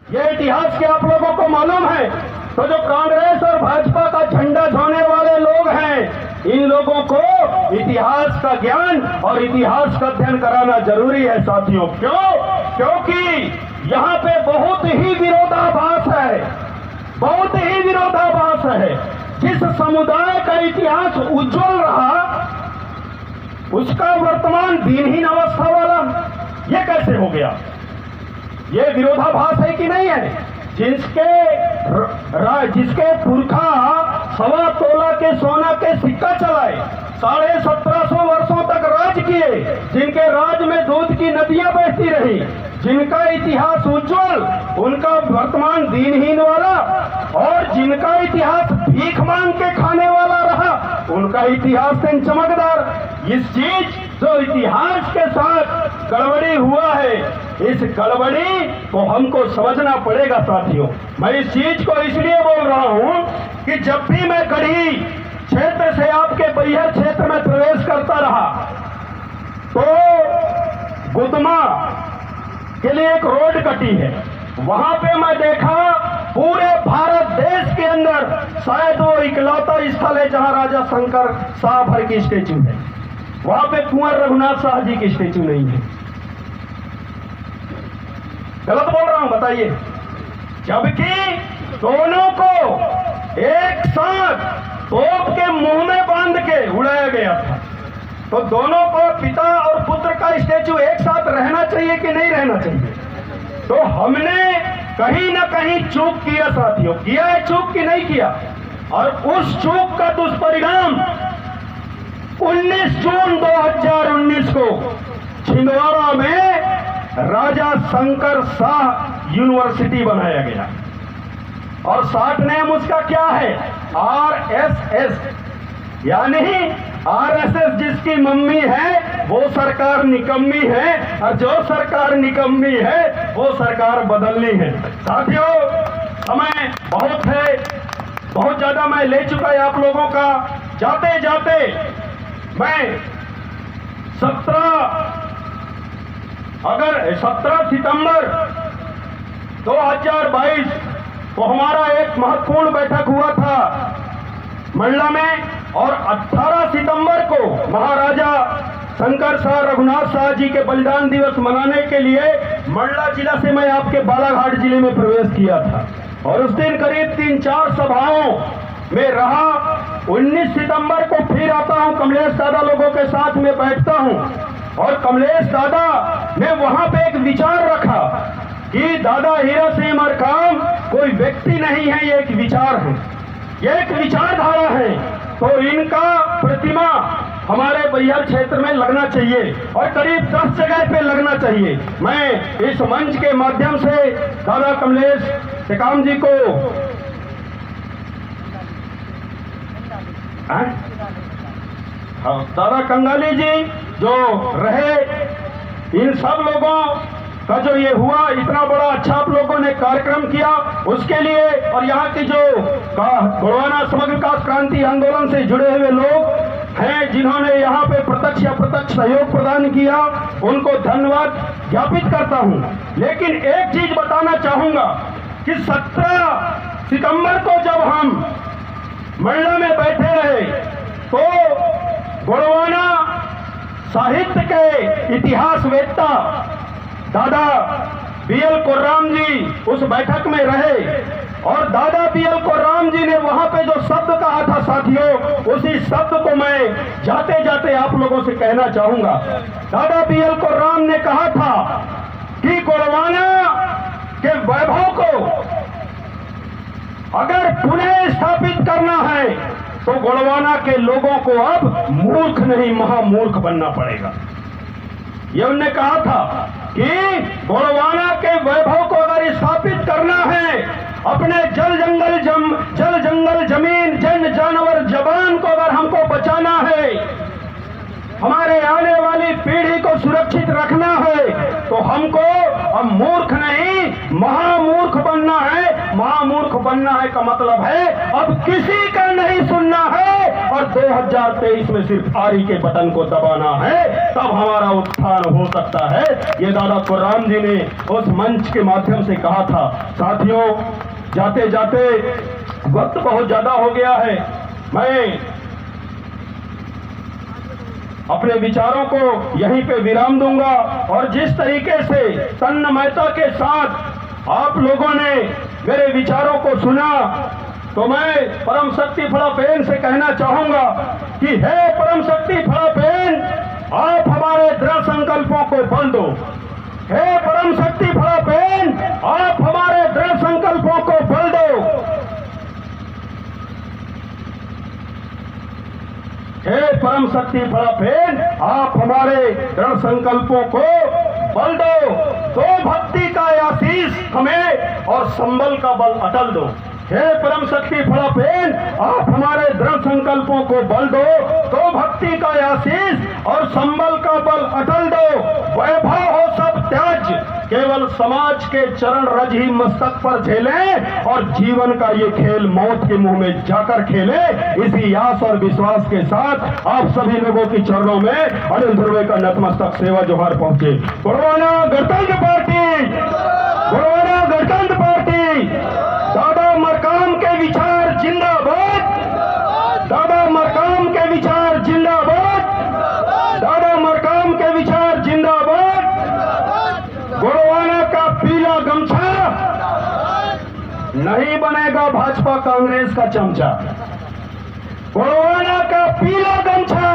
ये इतिहास के आप लोगों को मालूम है। तो जो कांग्रेस और भाजपा का झंडा झोने वाले लोग हैं, इन लोगों को इतिहास का ज्ञान और इतिहास का अध्ययन कराना जरूरी है साथियों। क्यों? क्योंकि यहाँ पे बहुत ही विरोधाभास है, बहुत ही विरोधाभास है। जिस समुदाय का इतिहास उज्जवल रहा, उसका वर्तमान दिनहीन अवस्था वाला, ये कैसे हो गया? ये विरोधाभास है कि नहीं है? जिसके पुरखा 1.25 तोला के सोना के सिक्का चलाए, 1750 वर्षों तक राज किए, जिनके राज में दूध की नदियां बहती रही, जिनका इतिहास उज्जवल, उनका वर्तमान दिनहीन वाला, और जिनका इतिहास भीख मांग के खाने वाला रहा, उनका इतिहास चमकदार। इस चीज जो इतिहास के साथ गड़बड़ी हुआ है, इस गड़बड़ी को हमको समझना पड़ेगा साथियों। मैं इस चीज को इसलिए बोल रहा हूं कि जब भी मैं गढ़ी क्षेत्र से आपके बैहर क्षेत्र में प्रवेश करता रहा, तो गुदमा के लिए एक रोड कटी है। वहां पे मैं देखा पूरे भारत देश के अंदर शायद वो इकलौता स्थल है जहां राजा शंकर शाह भर की स्टेच्यू है। वहां पे कुंवर रघुनाथ शाह जी की स्टेच्यू नहीं है। गलत बोल रहा हूं? बताइए। जबकि दोनों को एक साथ तोप के मुंह में बांध के उड़ाया गया था। तो दोनों को, पिता और पुत्र का स्टेच्यू एक साथ रहना चाहिए कि नहीं रहना चाहिए? तो हमने कहीं ना कहीं चूक किया साथियों। किया है चूक कि नहीं किया? और उस चूक का दुष्परिणाम 19 जून 2019 को छिंदवाड़ा में राजा शंकर शाह यूनिवर्सिटी बनाया गया। और शॉर्ट नेम उसका क्या है? RSS, यानी RSS जिसकी मम्मी है वो सरकार निकम्मी है, और जो सरकार निकम्मी है वो सरकार बदलनी है। साथियों, समय बहुत है, बहुत ज्यादा मैं ले चुका है आप लोगों का। जाते जाते मैं 17 सितंबर 2022 को हमारा एक महत्वपूर्ण बैठक हुआ था मंडला में, और 18 सितंबर को महाराजा शंकर शाह रघुनाथ शाह जी के बलिदान दिवस मनाने के लिए मंडला जिला से मैं आपके बालाघाट जिले में प्रवेश किया था। और उस दिन करीब 3-4 सभाओं में रहा। 19 सितंबर को फिर आता हूं, कमलेश दादा लोगों के साथ में बैठता हूं, और कमलेश दादा ने वहां पे एक विचार रखा कि दादा हीरा सिंह मरकाम कोई व्यक्ति नहीं है, ये एक विचार है, ये एक विचारधारा है। तो इनका प्रतिमा हमारे बैहर क्षेत्र में लगना चाहिए, और करीब 10 जगह पे लगना चाहिए। मैं इस मंच के माध्यम से दादा कमलेश टेकाम जी को दादा कंगाली जी जो रहे, इन सब लोगों का जो ये हुआ, इतना बड़ा अच्छा आप लोगों ने कार्यक्रम किया, उसके लिए, और यहाँ की जो गोड़वाना समग्र विकास क्रांति आंदोलन से जुड़े हुए लोग हैं जिन्होंने यहाँ पे प्रत्यक्ष या अप्रत्यक्ष सहयोग प्रदान किया, उनको धन्यवाद ज्ञापित करता हूँ। लेकिन एक चीज बताना चाहूंगा कि 17 सितंबर को जब हम मंडला में बैठे रहे, तो गोड़वाना साहित्य के इतिहासवेत्ता दादा BL कोर्राम जी उस बैठक में रहे, और दादा BL कोर्राम जी ने वहां पे जो शब्द कहा था साथियों, उसी शब्द को मैं जाते जाते आप लोगों से कहना चाहूंगा। दादा BL कोर्राम ने कहा था कि गोड़वाना के वैभव को अगर पुनः स्थापित करना है तो गोड़वाना के लोगों को अब मूर्ख नहीं महामूर्ख बनना पड़ेगा। ये उन्होंने कहा था कि गोड़वाना के वैभव को अगर स्थापित करना है, अपने जल जंगल जमीन जन जानवर जबान को अगर हमको बचाना है, हमारे आने वाली पीढ़ी को सुरक्षित रखना है, तो हमको अब मूर्ख नहीं महामूर्ख बनना है। महामूर्ख बनना है का मतलब है अब किसी का नहीं सुनना है और 2023 में सिर्फ आरी के बटन को दबाना है, तब हमारा उत्थान हो सकता है। ये दादा कुर्राम जी ने उस मंच के माध्यम से कहा था। साथियों, जाते जाते वक्त बहुत ज्यादा हो गया है। मैं अपने विचारों को यहीं पे विराम दूंगा और जिस तरीके से तन्मयता के साथ आप लोगों ने मेरे विचारों को सुना, तो मैं परम शक्ति फड़ापेन से कहना चाहूंगा कि हे परम शक्ति फड़ापेन, आप हमारे दृढ़ संकल्पों को बल दो। हे परम शक्ति फड़ापेन, आप हमारे दृढ़ संकल्पों को बल दो। हे परम शक्ति फड़ापेन, आप हमारे दृढ़ संकल्पों को बल दो। तो भक्ति का आशीष हमें और संबल का बल अटल दो। हे परम शक्ति फड़ापेन, आप हमारे दृढ़ संकल्पों को बल दो। तो भक्ति का आशीष और संबल का बल अटल दो। वैभव हो सब त्याज, केवल समाज के चरण रज ही मस्तक पर झेलें और जीवन का ये खेल मौत के मुंह में जाकर खेलें। इसी आस और विश्वास के साथ आप सभी लोगों की चरणों में अनिल ध्रुवे का नतमस्तक सेवा जोहार पहुंचे। गोरवाना गणतंत्र पार्टी, गोरवाना गणतंत्र पार्टी। दादा मरकाम के विचार जिंदाबाद, दादा मरकाम के विचार जिंदाबाद, दादा मरकाम के विचार जिंदाबाद। गोरवाना का पीला गमछा नहीं बनेगा भाजपा कांग्रेस का चमचा। गोरवाना का पीला गमछा